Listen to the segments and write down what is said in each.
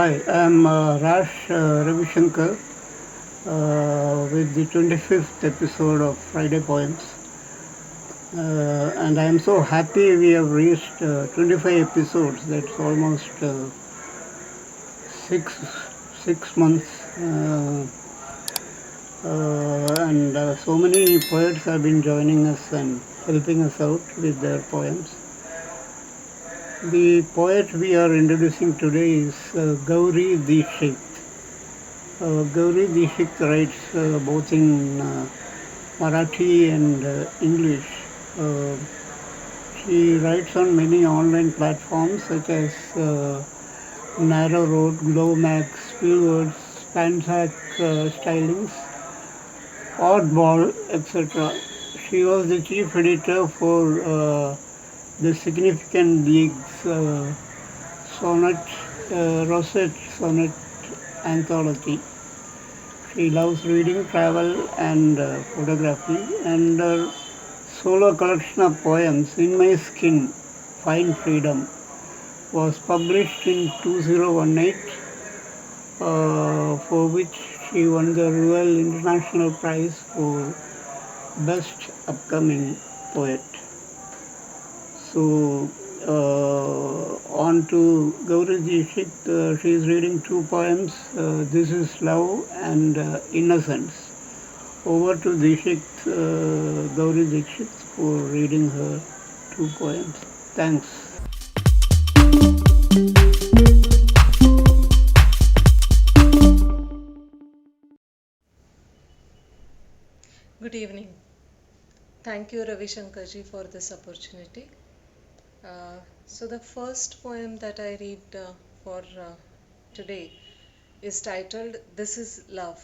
Hi, I'm Rash Ravi Shankar with the 25th episode of Friday Poems. And I am so happy we have reached 25 episodes. That's almost six, 6 months. And so many poets have been joining us and helping us out with their poems. The poet we are introducing today is Gauri Dixit. Gauri Dixit writes both in Marathi and English. Uh, she writes on many online platforms such as Narrow Road, Glowmax, Spillwords, Spansack Stylings, Oddball, etc. She was the chief editor for the Significant Leagues Sonnet, Rosette Sonnet Anthology. She loves reading, travel, and photography, and her solo collection of poems, In My Skin, Find Freedom, was published in 2018, for which she won the Royal International Prize for Best Upcoming Poet. So, on to Gauri Dixit. She is reading two poems, This is Love and Innocence. Over to Dixit, Gauri Dixit, for reading her two poems. Thanks. Good evening. Thank you, Ravi Shankarji, for this opportunity. So, the first poem that I read for today is titled This is Love.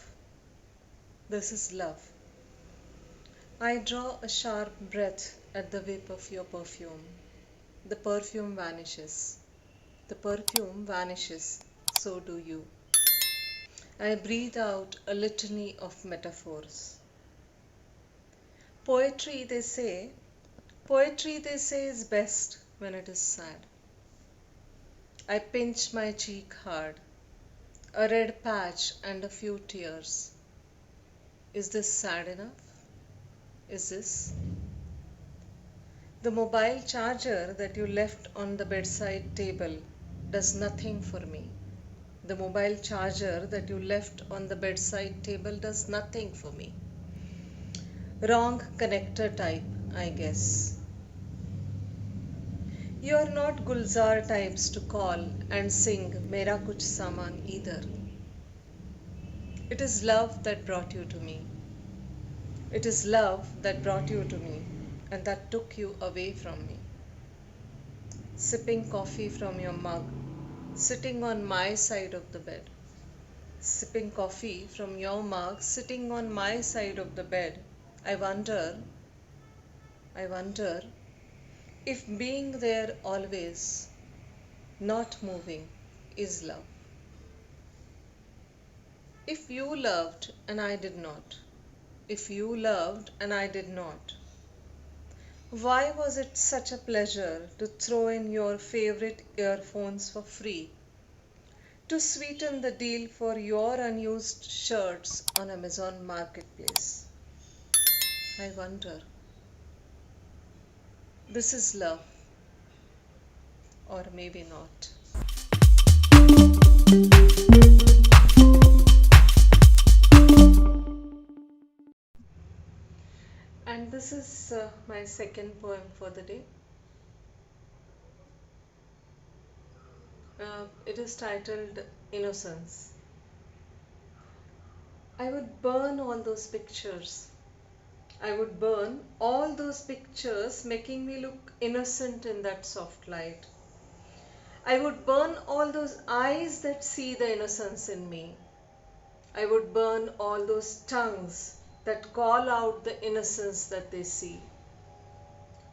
This is Love. I draw a sharp breath at the whiff of your perfume. The perfume vanishes. The perfume vanishes. So do you. I breathe out a litany of metaphors. Poetry, they say, Poetry, they say, is best when it is sad. I pinch my cheek hard, a red patch and a few tears. Is this sad enough? Is this? The mobile charger that you left on the bedside table does nothing for me. The mobile charger that you left on the bedside table does nothing for me. Wrong connector type, I guess. You are not Gulzar types to call and sing Mera Kuch Saman either. It is love that brought you to me. It is love that brought you to me and that took you away from me. Sipping coffee from your mug, sitting on my side of the bed. Sipping coffee from your mug, sitting on my side of the bed. I wonder if being there always, not moving, is love. If you loved and I did not, if you loved and I did not, why was it such a pleasure to throw in your favorite earphones for free, to sweeten the deal for your unused shirts on Amazon Marketplace? I wonder. This is love, or maybe not. And this is my second poem for the day. It is titled Innocence. I would burn all those pictures. I would burn all those pictures making me look innocent in that soft light. I would burn all those eyes that see the innocence in me. I would burn all those tongues that call out the innocence that they see.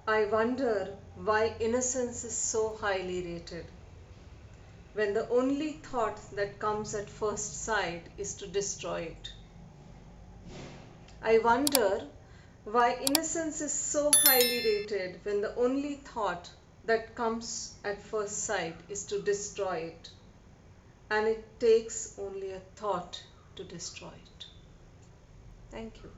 I wonder why innocence is so highly rated, when the only thought that comes at first sight is to destroy it. I wonder why innocence is so highly rated when the only thought that comes at first sight is to destroy it. and it takes only a thought to destroy it. Thank you.